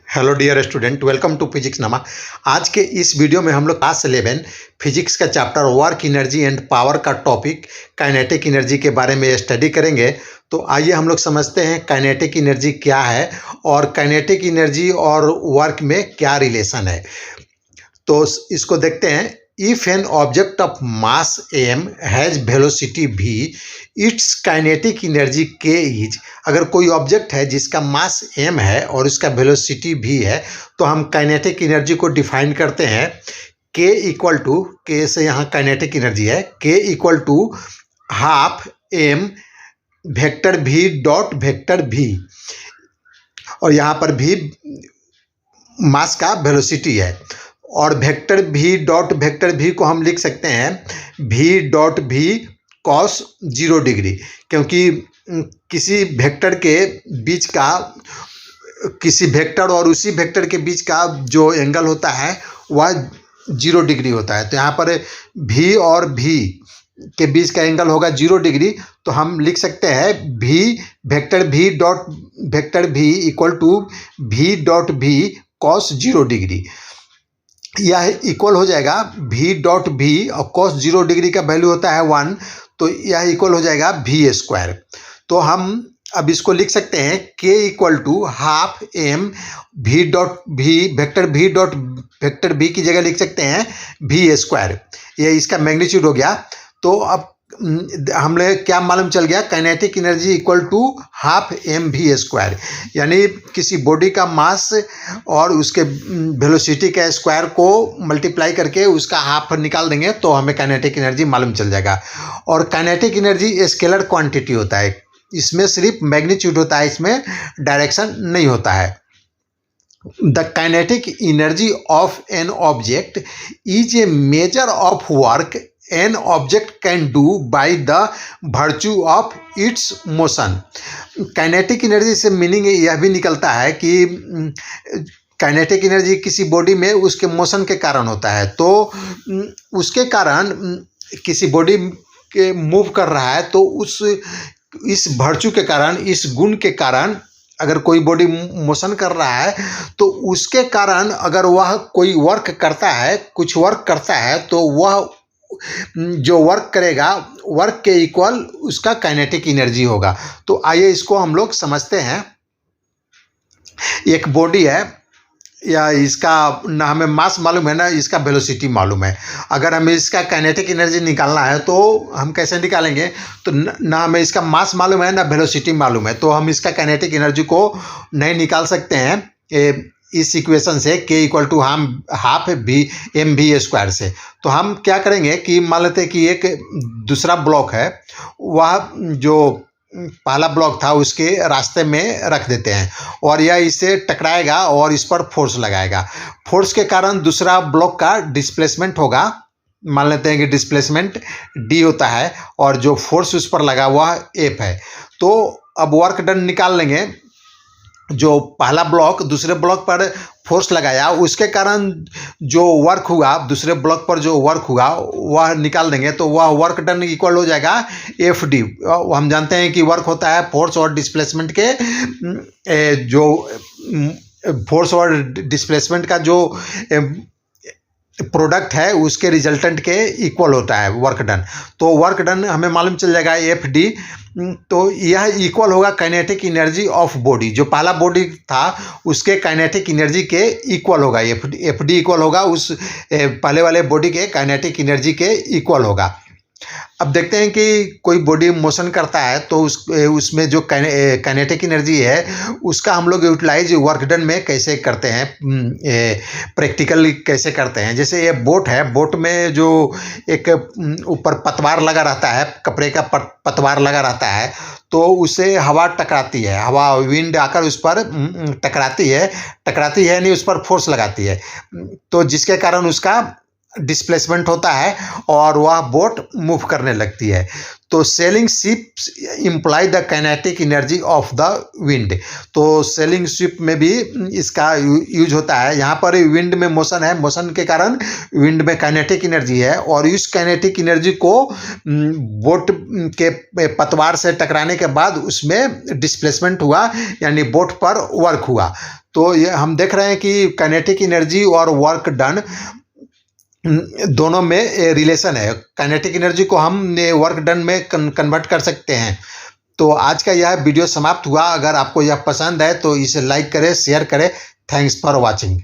Hello dear student, welcome to physics नमा। आज के इस वीडियो में हम लोग क्लास 11 फिजिक्स का chapter work energy and power का टॉपिक काइनेटिक एनर्जी के बारे में स्टडी करेंगे। तो आइए हम लोग समझते हैं काइनेटिक एनर्जी क्या है और काइनेटिक एनर्जी और वर्क में क्या रिलेशन है। तो इसको देखते हैं। If an object of mass m has velocity v, it's kinetic energy k is. अगर कोई ऑब्जेक्ट है जिसका मास m है और उसका वेलोसिटी v है, तो हम काइनेटिक एनर्जी को डिफाइन करते हैं k इक्वल टू, k से यहाँ काइनेटिक एनर्जी है, k equal to half m vector v dot vector v, और यहाँ पर v मास का वेलोसिटी है, और vector v dot vector v को हम लिख सकते हैं v dot v cos 0 degree, क्योंकि किसी वेक्टर के बीच का, किसी वेक्टर और उसी वेक्टर के बीच का जो एंगल होता है वह 0 डिग्री होता है। तो यहाँ पर v और v के बीच का एंगल होगा 0 डिग्री, तो हम लिख सकते हैं v vector v dot vector v equal to v dot v cos 0 degree. यह इक्वल हो जाएगा v डॉट v, और कॉस 0 डिग्री का वैल्यू होता है 1, तो यह इक्वल हो जाएगा v स्क्वायर। तो हम अब इसको लिख सकते हैं k equal to half m v dot v vector v dot vector v की जगह लिख सकते हैं v स्क्वायर। ये इसका मैग्नीट्यूड हो गया। तो अब हमने क्या मालूम चल गया, kinetic energy equal to half m v square, यानी किसी बॉडी का मास और उसके वेलोसिटी के स्क्वायर को मल्टीप्लाई करके उसका हाफ निकाल देंगे तो हमें काइनेटिक एनर्जी मालूम चल जाएगा। और काइनेटिक एनर्जी स्केलर क्वांटिटी होता है, इसमें सिर्फ मैग्नीट्यूड होता है, इसमें डायरेक्शन नहीं होता है। The kinetic energy of an object is a measure of work an object can do by the virtue of its motion। Kinetic energy से मीनिंग यह भी निकलता है कि काइनेटिक एनर्जी किसी बॉडी में उसके मोशन के कारण होता है। तो उसके कारण किसी बॉडी के मूव कर रहा है, तो इस वर्च्यू के कारण, इस गुण के कारण अगर कोई बॉडी मोशन कर रहा है तो उसके कारण अगर वह कोई वर्क करता है, कुछ वर्क करता है, तो वह जो वर्क करेगा वर्क के इक्वल उसका काइनेटिक एनर्जी होगा। तो आइए इसको हम लोग समझते हैं। एक बॉडी है, या इसका ना हमें मास मालूम है ना इसका वेलोसिटी मालूम है। अगर हमें इसका काइनेटिक एनर्जी निकालना है तो हम कैसे निकालेंगे, तो ना हमें इसका मास मालूम है ना वेलोसिटी मालूम है, तो हम इसका काइनेटिक एनर्जी को नहीं निकाल सकते हैं इस इक्वेशन से k equal to half v m v square से। तो हम क्या करेंगे कि मान लेते हैं कि एक दूसरा ब्लॉक है, वह जो पहला ब्लॉक था उसके रास्ते में रख देते हैं, और यह इससे टकराएगा और इस पर फोर्स लगाएगा। फोर्स के कारण दूसरा ब्लॉक का डिस्प्लेसमेंट होगा, मान लेते हैं कि डिस्प्लेसमेंट d होता है, और जो फोर्स उस पर लगा वह F है। तो अब वर्क डन निकाल लेंगे। जो पहला ब्लॉक दूसरे ब्लॉक पर फोर्स लगाया, उसके कारण जो वर्क हुआ, दूसरे ब्लॉक पर जो वर्क हुआ वह निकाल देंगे, तो वह वर्क डन इक्वल हो जाएगा एफ डी। हम जानते हैं कि वर्क होता है फोर्स और डिस्प्लेसमेंट के, जो फोर्स और डिस्प्लेसमेंट का जो प्रोडक्ट है उसके रिजल्टेंट के इक्वल होता है वर्क डन। तो वर्क डन हमें मालूम चल जाएगा एफ डी। तो यह इक्वल होगा काइनेटिक एनर्जी ऑफ बॉडी, जो पहला बॉडी था उसके काइनेटिक एनर्जी के इक्वल होगा। एफ डी इक्वल होगा उस पहले वाले बॉडी के काइनेटिक एनर्जी के इक्वल होगा। अब देखते हैं कि कोई बॉडी मोशन करता है तो उसमें जो काइनेटिक एनर्जी है उसका हम लोग यूटिलाइज वर्क डन में कैसे करते हैं, प्रैक्टिकली कैसे करते हैं। जैसे ये बोट है, बोट में जो एक ऊपर पतवार लगा रहता है, कपड़े का पतवार लगा रहता है, तो उससे हवा टकराती है, हवा विंड आकर उस पर टकराती है नहीं, उस पर फोर्स लगाती है, तो जिसके कारण उसका डिस्प्लेसमेंट होता है और वह बोट मूव करने लगती है। तो selling ships imply the kinetic energy of the wind. तो सेलिंग शिप में भी इसका यूज होता है। यहाँ पर विंड में मोशन है, मोशन के कारण विंड में काइनेटिक एनर्जी है, और इस काइनेटिक एनर्जी को बोट के पतवार से टकराने के बाद उसमें डिस्प्लेसमेंट हुआ, यानी बोट पर वर्क हुआ। तो तो ये हम देख रहे हैं कि काइनेटिक एनर्जी और वर्क डन दोनों में रिलेशन है। काइनेटिक एनर्जी को हम वर्क डन में कन्वर्ट कर सकते हैं। तो आज का यह वीडियो समाप्त हुआ। अगर आपको यह पसंद है तो इसे लाइक करें, शेयर करें। Thanks for watching.